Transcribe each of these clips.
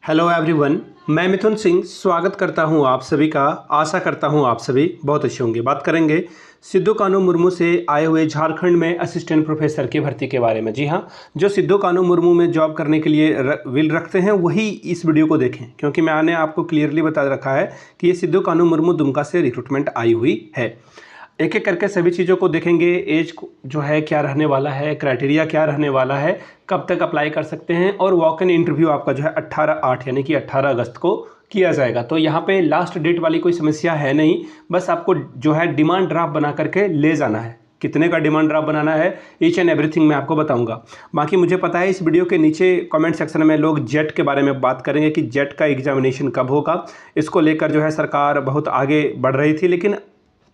Hello everyone, मैं मिथुन सिंह स्वागत करता हूं आप सभी का। आशा करता हूं आप सभी बहुत अच्छे होंगे। बात करेंगे सिद्धू कान्हू मुर्मू से आए हुए झारखंड में असिस्टेंट प्रोफेसर की भर्ती के बारे में। जी हां, जो सिद्धू कान्हू मुर्मू में जॉब करने के लिए विल रखते हैं वही इस वीडियो को देखें, क्योंकि मैंने आपको क्लियरली बता रखा है कि ये सिद्धू कान्हू मुर्मू दुमका से रिक्रूटमेंट आई हुई है। एक एक करके सभी चीज़ों को देखेंगे। एज जो है क्या रहने वाला है, क्राइटेरिया क्या रहने वाला है, कब तक अप्लाई कर सकते हैं, और वॉक इन इंटरव्यू आपका जो है 18/8 यानी कि 18 अगस्त को किया जाएगा। तो यहाँ पे लास्ट डेट वाली कोई समस्या है नहीं, बस आपको जो है डिमांड ड्राफ्ट बना करके ले जाना है। कितने का डिमांड ड्राफ्ट बनाना है, ईच एंड एवरीथिंग मैं आपको बताऊंगा। बाकी मुझे पता है इस वीडियो के नीचे कमेंट सेक्शन में लोग जेट के बारे में बात करेंगे कि जेट का एग्जामिनेशन कब होगा। इसको लेकर जो है सरकार बहुत आगे बढ़ रही थी, लेकिन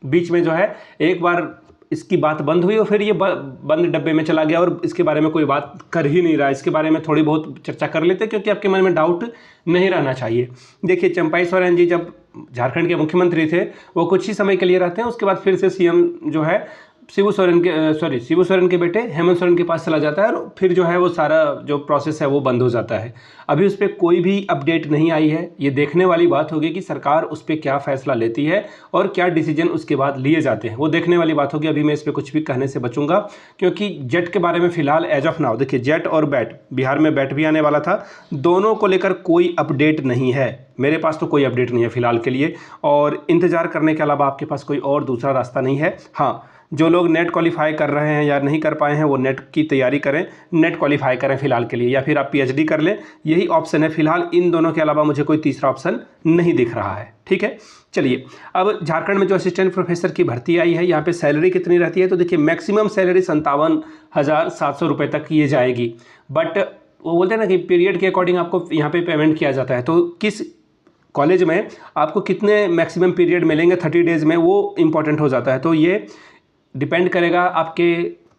बीच में जो है एक बार इसकी बात बंद हुई और फिर ये बंद डब्बे में चला गया और इसके बारे में कोई बात कर ही नहीं रहा। इसके बारे में थोड़ी बहुत चर्चा कर लेते, क्योंकि आपके मन में डाउट नहीं रहना चाहिए। देखिए, चंपाई सोरेन जी जब झारखंड के मुख्यमंत्री थे, वो कुछ ही समय के लिए रहते हैं, उसके बाद फिर से सीएम जो है शिबू सोरेन के बेटे हेमंत सोरेन के पास चला जाता है, और फिर जो है वो सारा जो प्रोसेस है वो बंद हो जाता है। अभी उस पर कोई भी अपडेट नहीं आई है। ये देखने वाली बात होगी कि सरकार उस पर क्या फैसला लेती है और क्या डिसीजन उसके बाद लिए जाते हैं, वो देखने वाली बात होगी। अभी मैं इस पर कुछ भी कहने से बचूंगा, क्योंकि जेट के बारे में फिलहाल एज ऑफ नाउ, देखिए जेट और बैट, बिहार में बैट भी आने वाला था, दोनों को लेकर कोई अपडेट नहीं है। मेरे पास तो कोई अपडेट नहीं है फिलहाल के लिए, और इंतजार करने के अलावा आपके पास कोई और दूसरा रास्ता नहीं है। हाँ, जो लोग नेट क्वालिफाई कर रहे हैं या नहीं कर पाए हैं वो नेट की तैयारी करें, नेट क्वालिफाई करें फिलहाल के लिए, या फिर आप पीएचडी कर लें। यही ऑप्शन है फिलहाल। इन दोनों के अलावा मुझे कोई तीसरा ऑप्शन नहीं दिख रहा है। ठीक है, चलिए अब झारखंड में जो असिस्टेंट प्रोफेसर की भर्ती आई है, यहाँ पे सैलरी कितनी रहती है, तो देखिए मैक्सिमम सैलरी 57,700 रुपये तक ये जाएगी। बट वो बोलते हैं ना कि पीरियड के अकॉर्डिंग आपको यहाँ पे पेमेंट किया जाता है। तो किस कॉलेज में आपको कितने मैक्सिमम पीरियड मिलेंगे 30 डेज़ में, वो इंपॉर्टेंट हो जाता है। तो ये डिपेंड करेगा आपके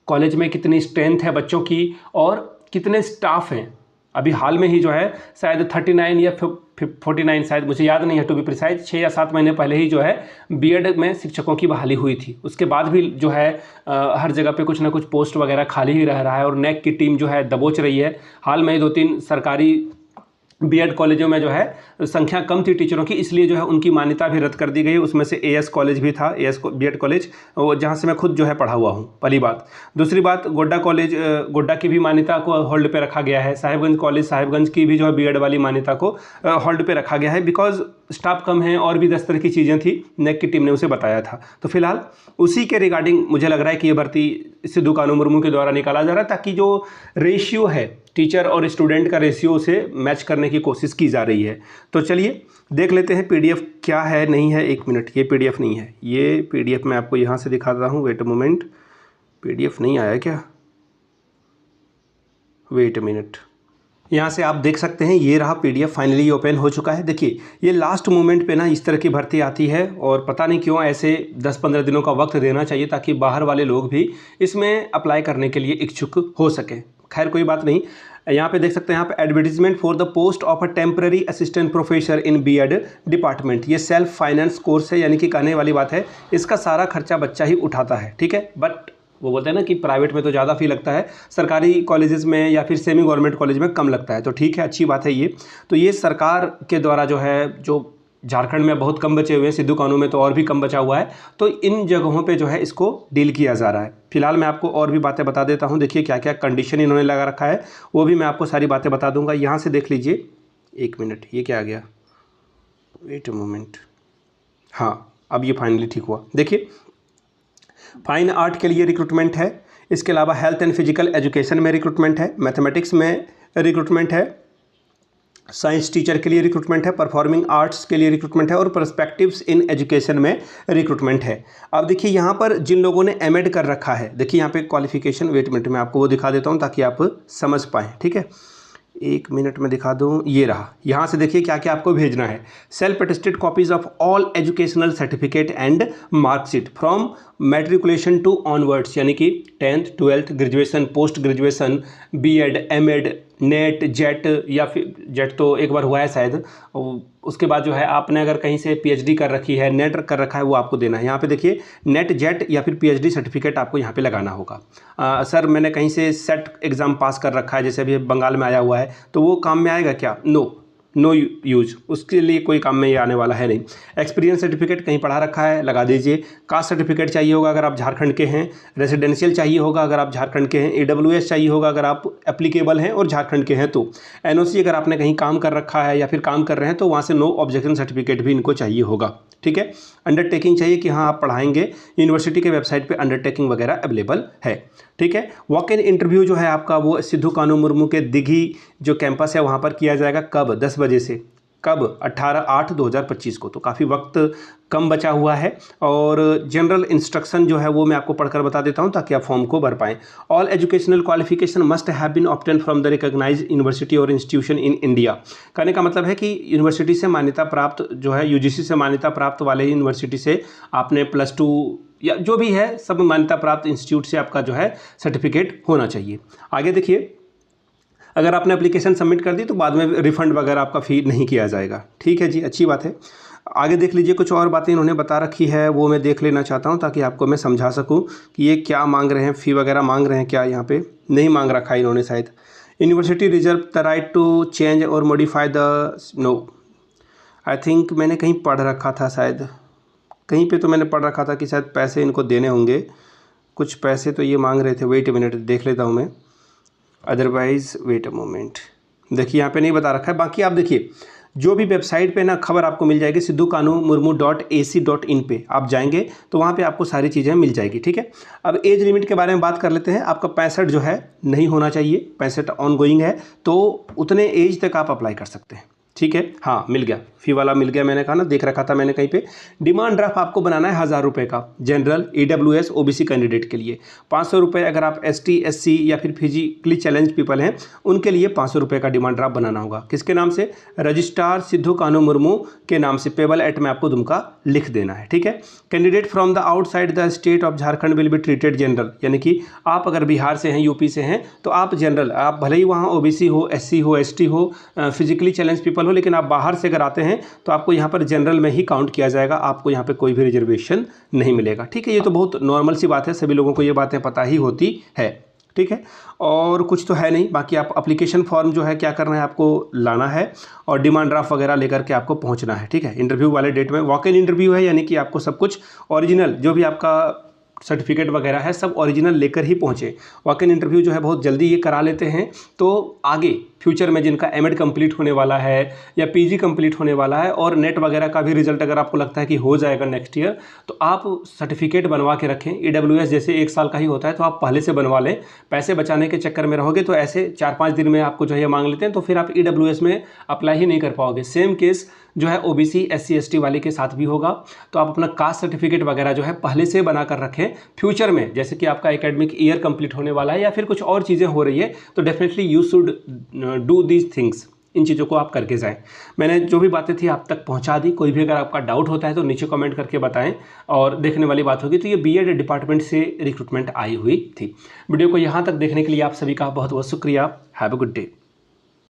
कॉलेज में कितनी स्ट्रेंथ है बच्चों की और कितने स्टाफ हैं। अभी हाल में ही जो है शायद 39 या 49, शायद मुझे याद नहीं है टू बी प्रिसाइज, 6 या 7 महीने पहले ही जो है बीएड में शिक्षकों की बहाली हुई थी। उसके बाद भी जो है हर जगह पे कुछ ना कुछ पोस्ट वगैरह खाली ही रह रहा है, और नेक की टीम जो है दबोच रही है। हाल में 2-3 सरकारी बीएड कॉलेजों में जो है संख्या कम थी टीचरों की, इसलिए जो है उनकी मान्यता भी रद्द कर दी गई। उसमें से एएस कॉलेज भी था, एएस बीएड कॉलेज, जहां से मैं खुद जो है पढ़ा हुआ हूं। पहली बात। दूसरी बात, गोड्डा कॉलेज, गोड्डा की भी मान्यता को होल्ड पे रखा गया है। साहिबगंज कॉलेज, साहिबगंज की भी जो है बीएड वाली मान्यता को होल्ड पे रखा गया है, बिकॉज स्टाफ कम है और भी 10 तरह की चीज़ें थी, नेक की टीम ने उसे बताया था। तो फिलहाल उसी के रिगार्डिंग मुझे लग रहा है कि ये भर्ती सिद्धू कान्हू मुर्मू के द्वारा निकाला जा रहा है, ताकि जो रेशियो है टीचर और स्टूडेंट का रेशियो से मैच करने की कोशिश की जा रही है। तो चलिए देख लेते हैं पीडीएफ क्या है नहीं है। 1 मिनट, ये पीडीएफ नहीं है, ये पीडीएफ मैं आपको यहाँ से दिखाता हूँ। वेट अ मोमेंट, पीडीएफ नहीं आया क्या? वेट अ मिनट, यहाँ से आप देख सकते हैं, ये रहा पीडीएफ, फाइनली ओपन हो चुका है। देखिए ये लास्ट मोमेंट पे ना इस तरह की भर्ती आती है, और पता नहीं क्यों ऐसे 10-15 दिनों का वक्त देना चाहिए, ताकि बाहर वाले लोग भी इसमें अप्लाई करने के लिए इच्छुक हो सकें। खैर कोई बात नहीं। यहाँ पे देख सकते हैं आप, advertisement for the post of a temporary assistant professor in BEd department. ये सेल्फ फाइनेंस कोर्स है, यानी कि कहने वाली बात है इसका सारा खर्चा बच्चा ही उठाता है। ठीक है, बट वो बोलते हैं ना कि प्राइवेट में तो ज़्यादा फी लगता है, सरकारी कॉलेजेस में या फिर सेमी गवर्नमेंट कॉलेज में कम लगता है। तो ठीक है, अच्छी बात है ये। तो ये सरकार के द्वारा जो है, जो झारखंड में बहुत कम बचे हुए हैं, सिद्धू कान्हू में तो और भी कम बचा हुआ है, तो इन जगहों पे जो है इसको डील किया जा रहा है। फिलहाल मैं आपको और भी बातें बता देता हूँ। देखिए क्या क्या कंडीशन इन्होंने लगा रखा है, वो भी मैं आपको सारी बातें बता दूंगा। यहाँ से देख लीजिए। 1 मिनट, ये क्या आ गया? वेट अ मोमेंट, हाँ अब ये फाइनली ठीक हुआ। देखिए फाइन आर्ट के लिए रिक्रूटमेंट है, इसके अलावा हेल्थ एंड फिजिकल एजुकेशन में रिक्रूटमेंट है, मैथमेटिक्स में रिक्रूटमेंट है, साइंस टीचर के लिए रिक्रूटमेंट है, परफॉर्मिंग आर्ट्स के लिए रिक्रूटमेंट है, और पर्सपेक्टिव्स इन एजुकेशन में रिक्रूटमेंट है। अब देखिए यहाँ पर जिन लोगों ने एमएड कर रखा है, देखिए यहाँ पे क्वालिफिकेशन, वेट मिनट में आपको वो दिखा देता हूँ ताकि आप समझ पाएँ। ठीक है, 1 मिनट में दिखा दूँ, ये रहा। यहाँ से देखिए क्या क्या आपको भेजना है। Self attested copies of all educational certificate and marksheet from matriculation to onwards, यानी कि 10th 12th graduation, post graduation, BEd, MEd, NET, JET, या फिर जेट तो एक बार हुआ है शायद, उसके बाद जो है आपने अगर कहीं से पीएचडी कर रखी है, नेट कर रखा है, वो आपको देना है। यहाँ पे देखिए नेट, जेट या फिर पीएचडी सर्टिफिकेट आपको यहाँ पे लगाना होगा। सर मैंने कहीं से सेट एग्ज़ाम पास कर रखा है, जैसे अभी बंगाल में आया हुआ है, तो वो काम में आएगा क्या? नो, नो यूज, उसके लिए कोई काम में ये आने वाला है नहीं। एक्सपीरियंस सर्टिफिकेट कहीं पढ़ा रखा है लगा दीजिए। कास्ट सर्टिफिकेट चाहिए होगा अगर आप झारखंड के हैं। रेजिडेंशियल चाहिए होगा अगर आप झारखंड के हैं। AWS चाहिए होगा अगर आप एप्लीकेबल हैं और झारखंड के हैं तो। NOC अगर आपने कहीं काम कर रखा है या फिर काम कर रहे हैं तो वहाँ से नो ऑब्जेक्शन सर्टिफिकेट भी इनको चाहिए होगा, ठीक है। अंडरटेकिंग चाहिए कि हाँ आप पढ़ाएंगे, यूनिवर्सिटी के वेबसाइट पे अंडरटेकिंग वगैरह अवेलेबल है, ठीक है। वॉक इन इंटरव्यू जो है आपका वो सिद्धू कानू मुर्मू के दिघी जो कैंपस है वहाँ पर किया जाएगा। कब? 10 बजे से। कब? 18/8/2025 को। तो काफ़ी वक्त कम बचा हुआ है। और जनरल इंस्ट्रक्शन जो है वो मैं आपको पढ़कर बता देता हूँ ताकि आप फॉर्म को भर पाएँ। All educational qualification must have been obtain from the recognised university और इंस्टीट्यूशन इन इंडिया। कहने का मतलब है कि यूनिवर्सिटी से मान्यता प्राप्त जो है, UGC से मान्यता प्राप्त वाले यूनिवर्सिटी से आपने +2 या जो भी है सब मान्यता प्राप्त इंस्टीट्यूट से आपका जो है सर्टिफिकेट होना चाहिए। आगे देखिए, अगर आपने एप्लीकेशन सबमिट कर दी तो बाद में रिफंड वगैरह आपका फ़ी नहीं किया जाएगा, ठीक है जी, अच्छी बात है। आगे देख लीजिए, कुछ और बातें इन्होंने बता रखी है वो मैं देख लेना चाहता हूँ ताकि आपको मैं समझा सकूँ कि ये क्या मांग रहे हैं, फ़ी वगैरह मांग रहे हैं क्या। यहाँ पे नहीं मांग रखा है इन्होंने शायद। University reserve the right to change और modify the, no I think मैंने कहीं पढ़ रखा था शायद, कहीं पे तो मैंने पढ़ रखा था कि शायद पैसे इनको देने होंगे, कुछ पैसे तो ये मांग रहे थे। वेट अ मिनट, देख लेता हूँ मैं, अदरवाइज़ वेट अ मोमेंट। देखिए यहाँ पे नहीं बता रखा है। बाकी आप देखिए, जो भी वेबसाइट पे ना खबर आपको मिल जाएगी siddhukanumurmu.ac.in पे आप जाएंगे तो वहाँ पे आपको सारी चीज़ें मिल जाएगी, ठीक है। अब एज लिमिट के बारे में बात कर लेते हैं। आपका 65 जो है नहीं होना चाहिए, 65 ऑन गोइंग है, तो उतने एज तक आप अप्लाई कर सकते हैं, ठीक है। हाँ मिल गया, फ़ी वाला मिल गया, मैंने कहा ना, देख रखा था मैंने कहीं पे। डिमांड ड्राफ्ट आपको बनाना है 1000 रुपये का, जनरल, AWS OBC कैंडिडेट के लिए। 500 रुपये अगर आप ST SC या फिर फिजिकली चैलेंज पीपल हैं उनके लिए 500 रुपये का डिमांड ड्राफ्ट बनाना होगा। किसके नाम से? रजिस्ट्रार सिद्धू कानू मुर्मू के नाम से। पेबल एट में आपको दुमका लिख देना है, ठीक है। Candidate from the outside the state of Jharkhand will be treated general, यानी कि आप अगर बिहार से हैं, UP से हैं तो आप जनरल, आप भले ही वहाँ OBC हो, SC हो, ST हो, फिजिकली चैलेंज पीपल हो, लेकिन आप बाहर से अगर आते हैं तो आपको यहाँ पर जनरल में ही काउंट किया जाएगा, आपको यहाँ पे कोई भी रिजर्वेशन नहीं मिलेगा, ठीक है। ये तो बहुत नॉर्मल सी बात है, सभी लोगों को ये बातें पता ही होती है, ठीक है। और कुछ तो है नहीं। बाकी आप एप्लीकेशन फॉर्म जो है क्या करना है, आपको लाना है और डिमांड ड्राफ्ट वगैरह लेकर के आपको पहुँचना है, ठीक है। इंटरव्यू वाले डेट में वॉक इन इंटरव्यू है, यानी कि आपको सब कुछ ओरिजिनल जो भी आपका सर्टिफिकेट वगैरह है सब ओरिजिनल लेकर ही पहुँचे। वॉक इन इंटरव्यू जो है बहुत जल्दी ये करा लेते हैं, तो आगे फ्यूचर में जिनका M.Ed कंप्लीट होने वाला है या PG कंप्लीट होने वाला है और नेट वगैरह का भी रिजल्ट अगर आपको लगता है कि हो जाएगा नेक्स्ट ईयर, तो आप सर्टिफिकेट बनवा के रखें। AWS जैसे 1 साल का ही होता है तो आप पहले से बनवा लें। पैसे बचाने के चक्कर में रहोगे तो ऐसे 4-5 दिन में आपको जो है मांग लेते हैं, तो फिर आप AWS में अप्लाई ही नहीं कर पाओगे। सेम केस जो है OBC SC ST वाले के साथ भी होगा। तो आप अपना कास्ट सर्टिफिकेट वगैरह जो है पहले से बना कर रखें। फ्यूचर में जैसे कि आपका एकेडमिक ईयर कंप्लीट होने वाला है या फिर कुछ और चीज़ें हो रही है तो definitely you should do these things. इन चीज़ों को आप करके जाएं। मैंने जो भी बातें थी आप तक पहुंचा दी। कोई भी अगर आपका डाउट होता है तो नीचे कमेंट करके बताएं। और देखने वाली बात होगी तो ये B.Ed डिपार्टमेंट से रिक्रूटमेंट आई हुई थी। वीडियो को यहाँ तक देखने के लिए आप सभी का बहुत बहुत शुक्रिया। Have a good day.